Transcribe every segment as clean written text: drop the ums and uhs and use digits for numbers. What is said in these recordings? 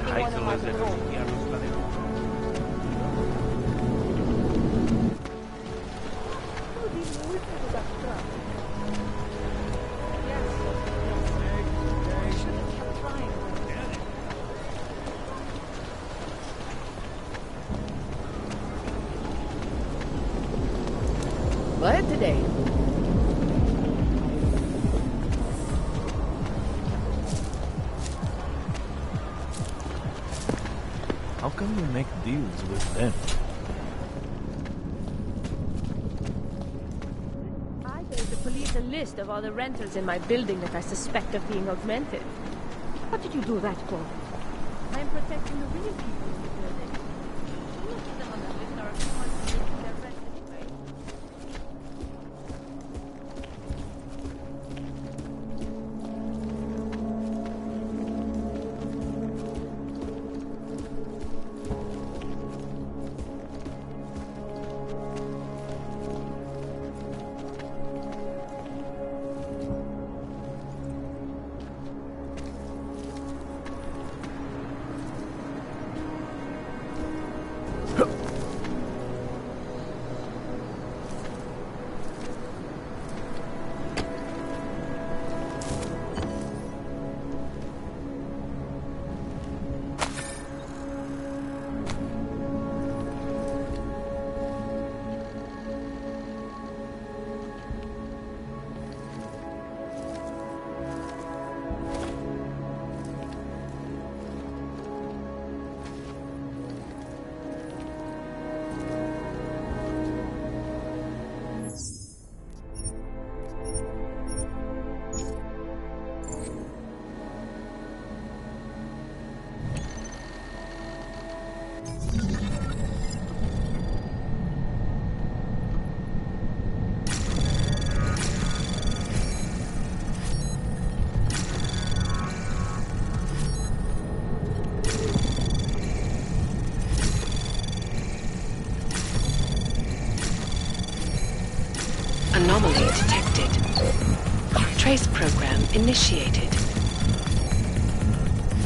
taking one of my patrols. Glad today. How come you make deals with them? I gave the police a list of all the rentals in my building that I suspect of being augmented. What did you do that for? I'm protecting the real people in the building. Most of them on the list are a few months late in their rent anyway. Anomaly detected. Trace program initiated.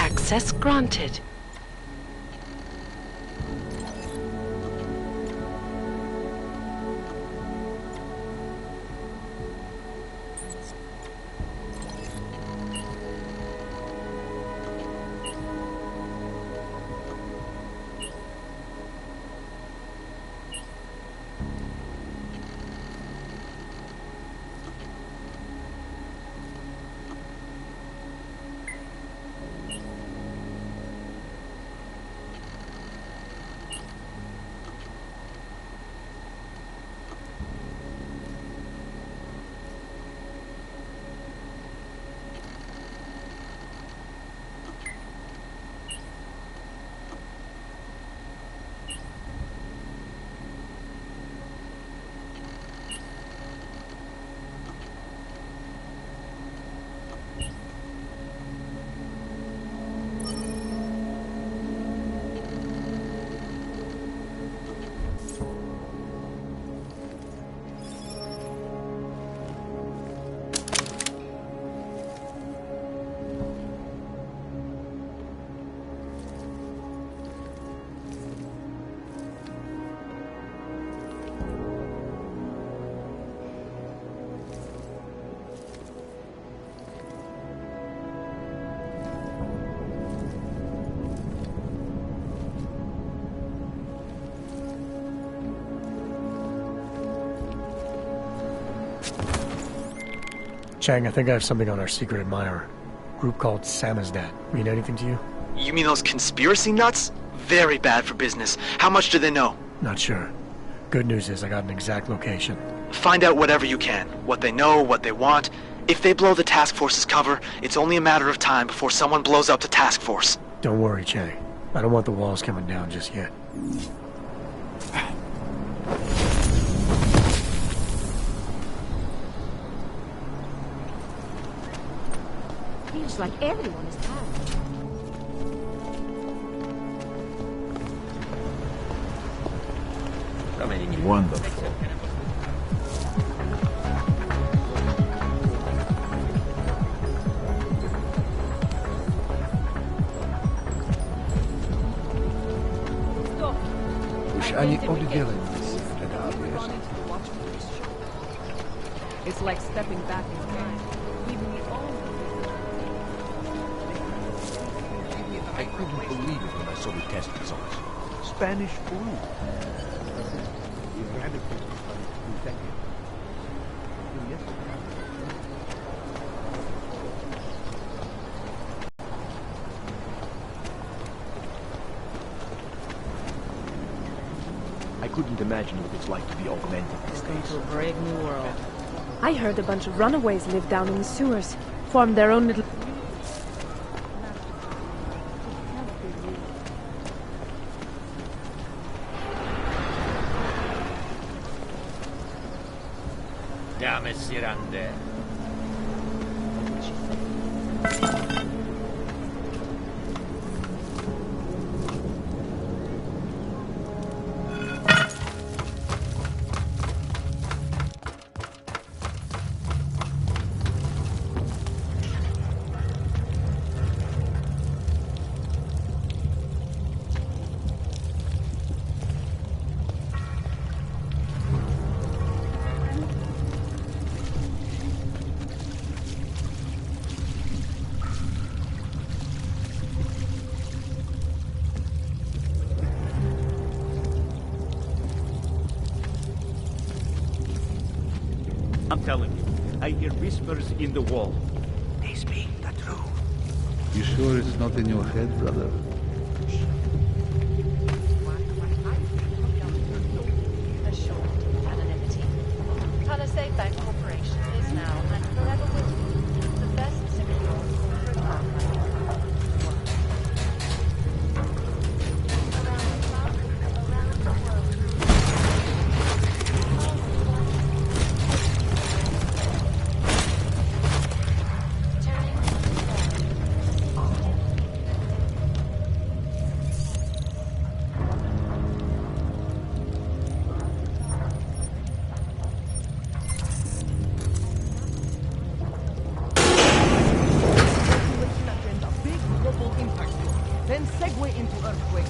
Access granted. Chang, I think I have something on our secret admirer. Group called Samizdat. Mean anything to you? You mean those conspiracy nuts? Very bad for business. How much do they know? Not sure. Good news is I got an exact location. Find out whatever you can. What they know, what they want. If they blow the task force's cover, it's only a matter of time before someone blows up the task force. Don't worry, Chang. I don't want the walls coming down just yet. Feels like everyone is tired. Wonderful. они уделяют это объяснить. It's like stepping back in time. Leaving the old. I couldn't believe it when I saw the test results. Spanish flu. I couldn't imagine what it's like to be augmented these days. A brave new world. I heard a bunch of runaways live down in the sewers. Formed their own little... Dame Sirande. I'm telling you, I hear whispers in the wall. They speak the truth. You sure it's not in your head, brother? Assured anonymity. Palisade Bank Corporation is now and forever will be the best secure corporate partner.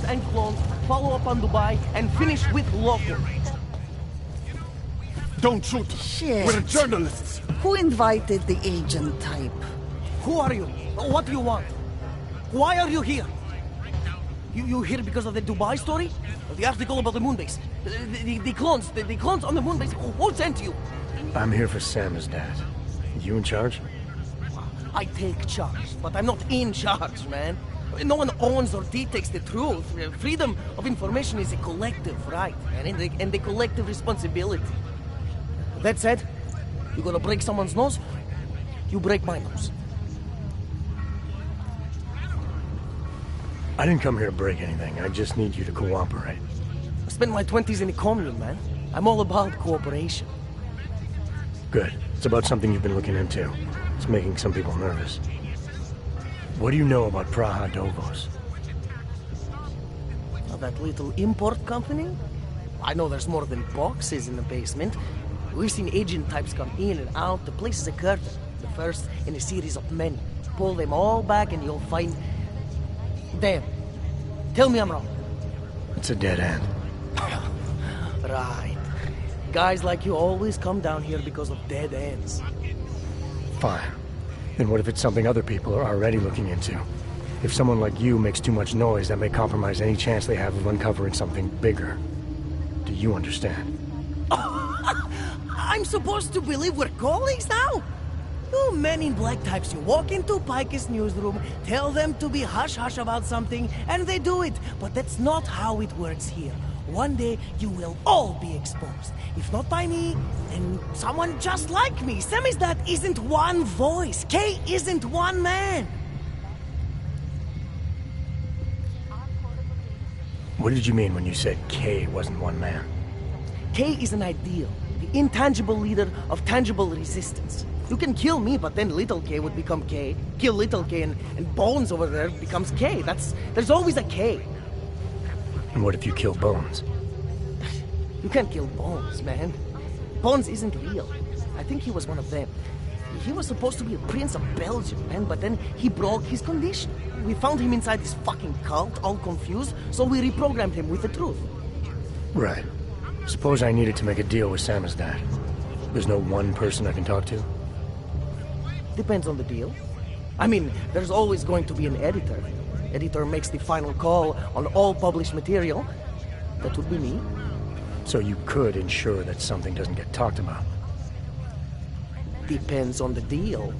And clones, follow up on Dubai, and finish with local. Don't shoot! Shit. We're journalists! Who invited the agent type? Who are you? What do you want? Why are you here? You here because of the Dubai story? The article about the moon base? The clones? The clones on the moon base? Who sent you? I'm here for Samizdat. You in charge? I take charge, but I'm not in charge, man. No one owns or dictates the truth. Freedom of information is a collective right, and a collective responsibility. That said, you gonna break someone's nose? You break my nose. I didn't come here to break anything. I just need you to cooperate. I spent my 20s in a commune, man. I'm all about cooperation. Good. It's about something you've been looking into. It's making some people nervous. What do you know about Praha Dovos? That little import company? I know there's more than boxes in the basement. We've seen agent types come in and out. The place is a curtain. The first in a series of many. Pull them all back and you'll find... Damn. Tell me I'm wrong. It's a dead end. Right. Guys like you always come down here because of dead ends. Fine. Then what if it's something other people are already looking into? If someone like you makes too much noise, that may compromise any chance they have of uncovering something bigger. Do you understand? I'm supposed to believe we're colleagues now? You men in black types, you walk into Pike's newsroom, tell them to be hush-hush about something, and they do it. But that's not how it works here. One day, you will all be exposed. If not by me, then someone just like me. Samizdat isn't one voice. K isn't one man. What did you mean when you said K wasn't one man? K is an ideal. The intangible leader of tangible resistance. You can kill me, but then little K would become K. Kill little K and Bones over there becomes K. There's always a K. And what if you kill Bones? You can't kill Bones, man. Bones isn't real. I think he was one of them. He was supposed to be a prince of Belgium, man, but then he broke his condition. We found him inside this fucking cult, all confused, so we reprogrammed him with the truth. Right. Suppose I needed to make a deal with Samizdat. There's no one person I can talk to? Depends on the deal. I mean, there's always going to be an editor. Editor makes the final call on all published material. That would be me. So you could ensure that something doesn't get talked about? Depends on the deal.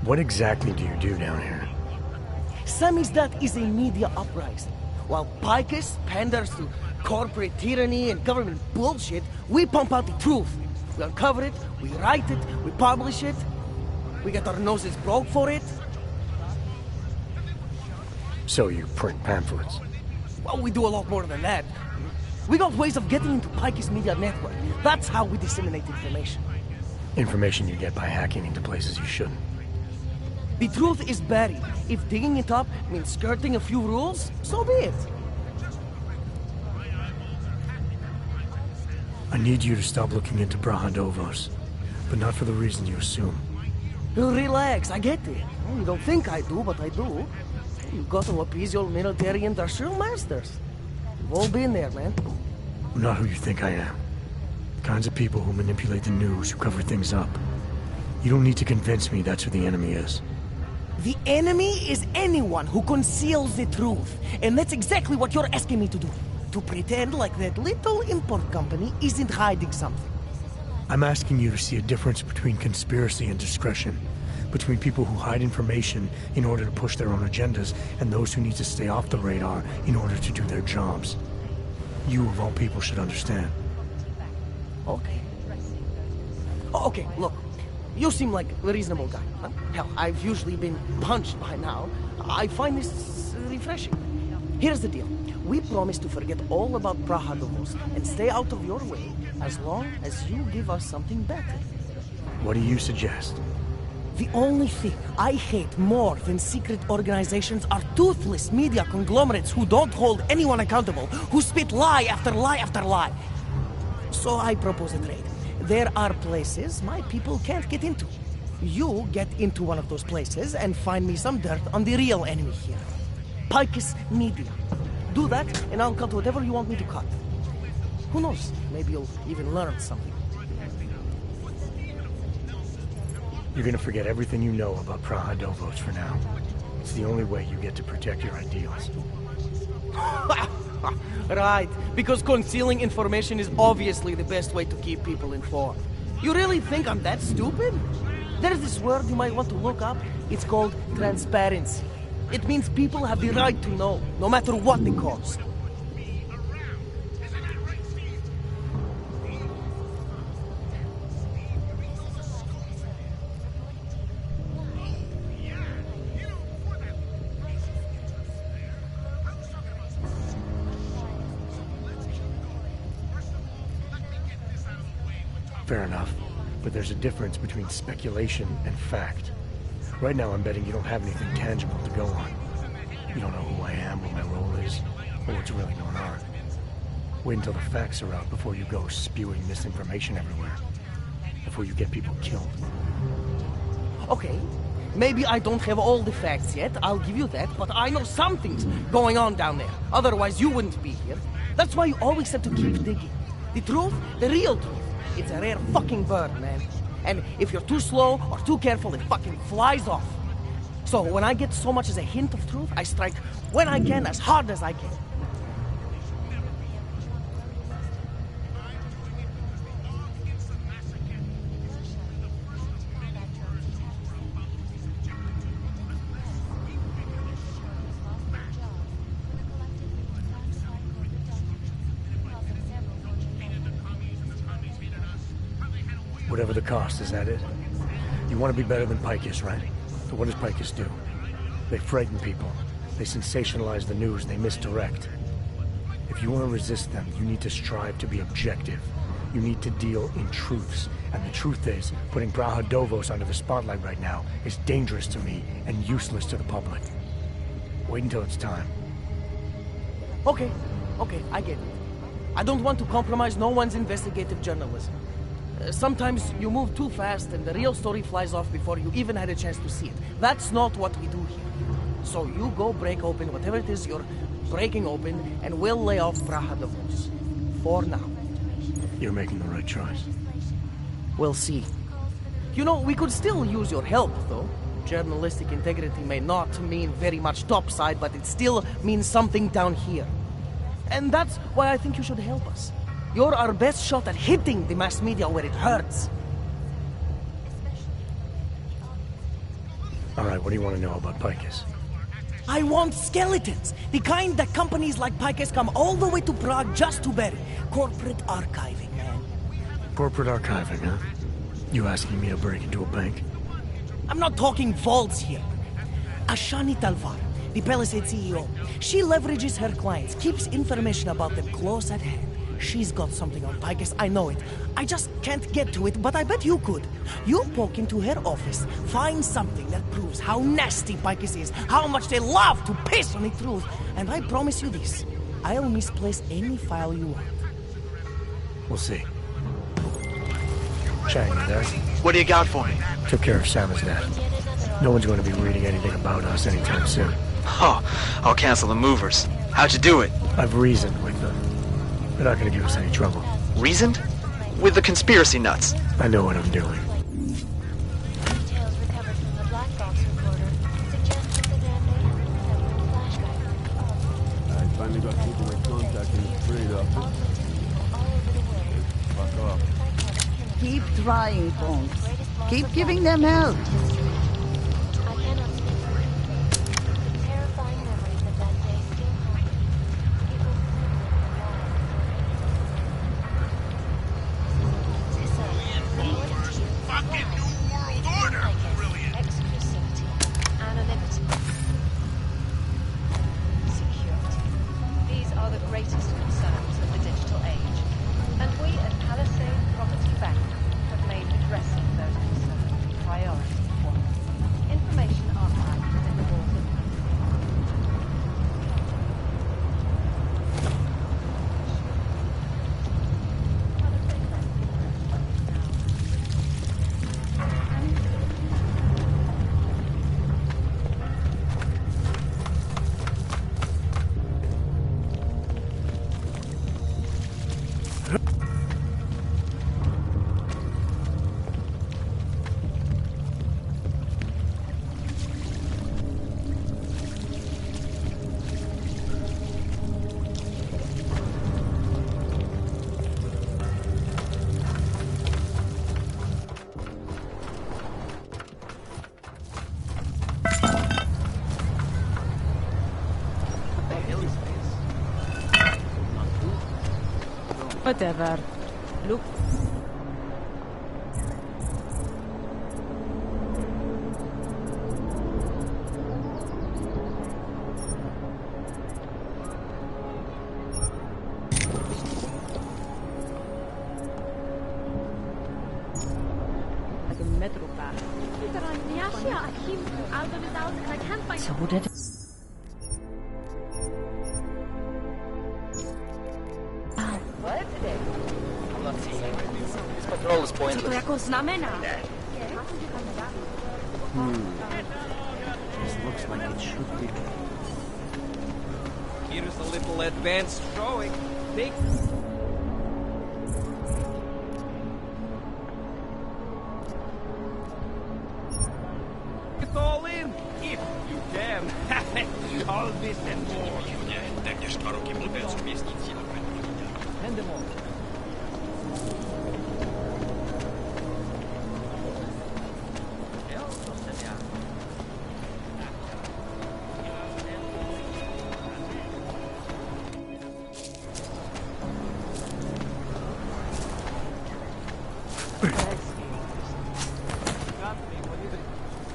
What exactly do you do down here? Samizdat is a media uprising. While Picus panders to corporate tyranny and government bullshit, we pump out the truth. We uncover it, we write it, we publish it. We get our noses broke for it. So you print pamphlets? Well, we do a lot more than that. We got ways of getting into Picus media network. That's how we disseminate information. Information you get by hacking into places you shouldn't. The truth is buried. If digging it up means skirting a few rules, so be it. I need you to stop looking into Brahadovos, but not for the reason you assume. Relax, I get it. You don't think I do, but I do. You got to appease your military industrial masters. We've all been there, man. I'm not who you think I am. The kinds of people who manipulate the news, who cover things up. You don't need to convince me that's who the enemy is. The enemy is anyone who conceals the truth. And that's exactly what you're asking me to do. To pretend like that little import company isn't hiding something. I'm asking you to see a difference between conspiracy and discretion. Between people who hide information in order to push their own agendas, and those who need to stay off the radar in order to do their jobs. You, of all people, should understand. Okay. Okay, look. You seem like a reasonable guy. Hell, I've usually been punched by now. I find this refreshing. Here's the deal. We promise to forget all about Brahadovos and stay out of your way as long as you give us something better. What do you suggest? The only thing I hate more than secret organizations are toothless media conglomerates who don't hold anyone accountable, who spit lie after lie after lie. So I propose a trade. There are places my people can't get into. You get into one of those places and find me some dirt on the real enemy here. Picus Media. Do that, and I'll cut whatever you want me to cut. Who knows? Maybe you'll even learn something. You're gonna forget everything you know about Brahadovos for now. It's the only way you get to protect your ideals. Right, because concealing information is obviously the best way to keep people informed. You really think I'm that stupid? There's this word you might want to look up. It's called transparency. It means people have the right to know, no matter what the cost. Fair enough, but there's a difference between speculation and fact. Right now I'm betting you don't have anything tangible to go on. You don't know who I am, what my role is, or what's really going on. Wait until the facts are out before you go spewing misinformation everywhere. Before you get people killed. Okay, maybe I don't have all the facts yet, I'll give you that, but I know something's going on down there. Otherwise you wouldn't be here. That's why you always have to keep digging. The truth, the real truth. It's a rare fucking bird, man. And if you're too slow or too careful, it fucking flies off. So when I get so much as a hint of truth, I strike when I can, as hard as I can. Whatever the cost, is that it? You want to be better than Picus, right? So what does Picus do? They frighten people. They sensationalize the news. They misdirect. If you want to resist them, you need to strive to be objective. You need to deal in truths. And the truth is, putting Brahadovos under the spotlight right now is dangerous to me and useless to the public. Wait until it's time. Okay, I get it. I don't want to compromise no one's investigative journalism. Sometimes you move too fast and the real story flies off before you even had a chance to see it. That's not what we do here. So you go break open whatever it is you're breaking open, and we'll lay off Praha Davos. For now. You're making the right choice. We'll see. You know, we could still use your help, though. Journalistic integrity may not mean very much topside, but it still means something down here. And that's why I think you should help us. You're our best shot at hitting the mass media where it hurts. Alright, what do you want to know about Picus? I want skeletons! The kind that companies like Picus come all the way to Prague just to bury. Corporate archiving, man. Corporate archiving, huh? You asking me to break into a bank? I'm not talking vaults here. Ashani Talvar, the Palisade CEO, she leverages her clients, keeps information about them close at hand. She's got something on Picus, I know it. I just can't get to it, but I bet you could. You poke into her office, find something that proves how nasty Picus is, how much they love to piss on the truth, and I promise you this, I'll misplace any file you want. We'll see. Chang, you there? What do you got for me? Took care of Samizdat. No one's going to be reading anything about us anytime soon. Oh, I'll cancel the movers. How'd you do it? I've reasoned with them. They're not going to give us any trouble. Reasoned? With the conspiracy nuts. I know what I'm doing. Details recovered from the black box recorder suggest that the damnation flashback. I finally got people in contact in the trade office. Fuck off. Keep trying, Bones. Keep giving them help. I cannot speak for you. The terrifying memories of that day still haunt me. It was Fucking New World Order! Brilliant! Exclusivity, anonymity, security. These are the greatest concerns of the digital age. And we at Palisade Property Bank have made addressing those concerns a priority for us. Information archived within the walls of Whatever. Look. Like a metro pass. I keep out of his house and I can't find. So that. Patrol is pointless. This looks like it should be. Here's a little advanced drawing. Take. It all in, if you can. All this and more. Hand them all.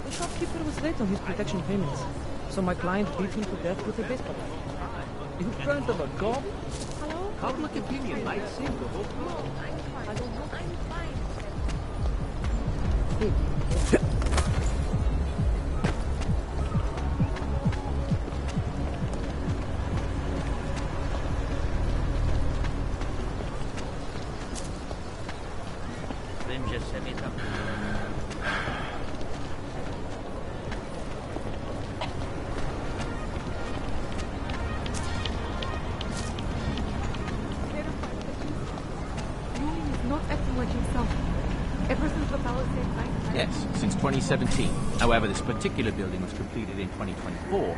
The shopkeeper was late on his protection payments, so my client beat him to death with a baseball bat. In front of a cop? Hello? Public opinion might sink the whole floor. I don't know. I'm fine. Then just set it up. like yourself. Ever since the Palisade fight? Yes, since 2017. However, this particular building was completed in 2024.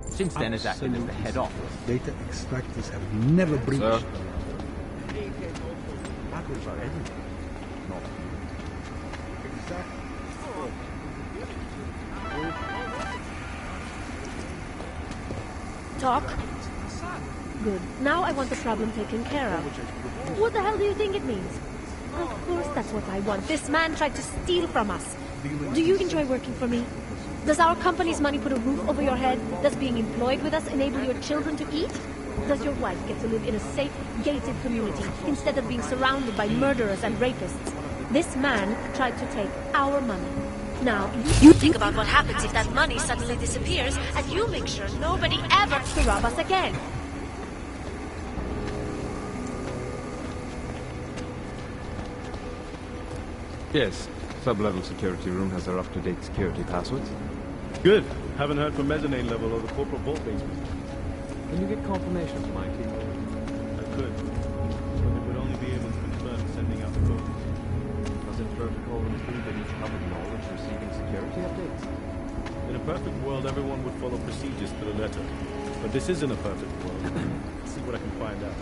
Since then has acted as the head office. Data extractors have never breached. Hackers are everywhere. Not exactly. Talk? Good. Now I want the problem taken care of. What the hell do you think it means? Of course that's what I want. This man tried to steal from us. Do you enjoy working for me? Does our company's money put a roof over your head? Does being employed with us enable your children to eat? Does your wife get to live in a safe, gated community instead of being surrounded by murderers and rapists? This man tried to take our money. Now, you think about what happens if that money suddenly disappears, and you make sure nobody ever to rob us again. Yes. Sub-level security room has our up-to-date security passwords. Good. Haven't heard from mezzanine level or the corporate vault basement. Can you get confirmation from IT? I could. But it would only be able to confirm sending out the codes. Does it protocol include any common knowledge receiving security updates? In a perfect world, everyone would follow procedures to the letter. But this isn't a perfect world. Let's see what I can find out.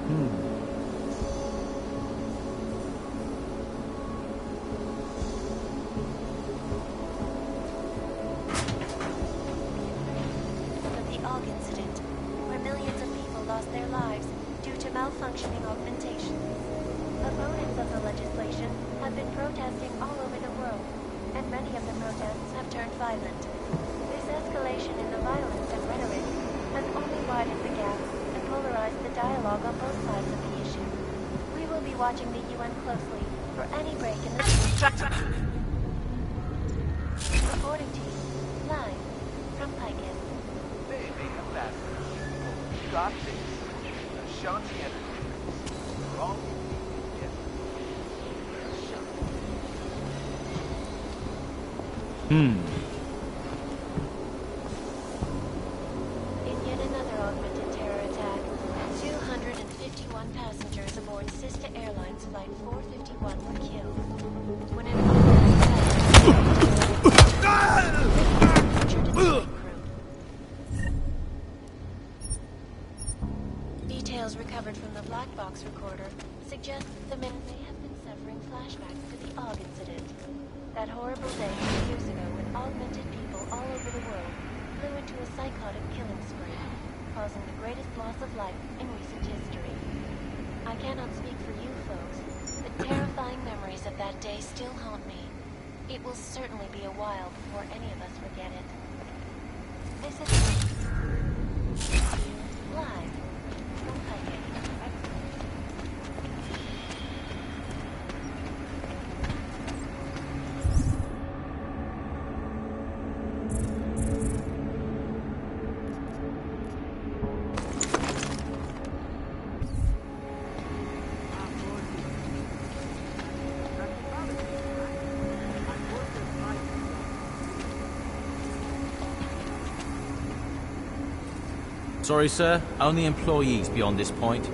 Of the Og incident, where millions of people lost their lives due to malfunctioning augmentation. Opponents of the legislation have been protesting all over the world, and many of the protests have turned violent. This escalation in the violence and rhetoric has only widened the gap and polarized the dialogue on both sides of the issue. We will be watching the UN closely for any break in the... Reporting to you, live, from Picus. Baby ambassador, you got this. Ashanti Entertainment. Wrong? Yes. In yet another augmented terror attack, 251 passengers aboard Sister Airlines Flight 451 were killed. When it Details recovered from the black box recorder suggest the men may have been suffering flashbacks to the Og incident. That horrible day 2 years ago when augmented people all over the world flew into a psychotic killing spree, causing the greatest loss of life in recent history. I cannot speak for you folks, but terrifying memories of that day still haunt me. It will certainly be a while before any of us forget it. This is live from Picus. Sorry, sir. Only employees beyond this point.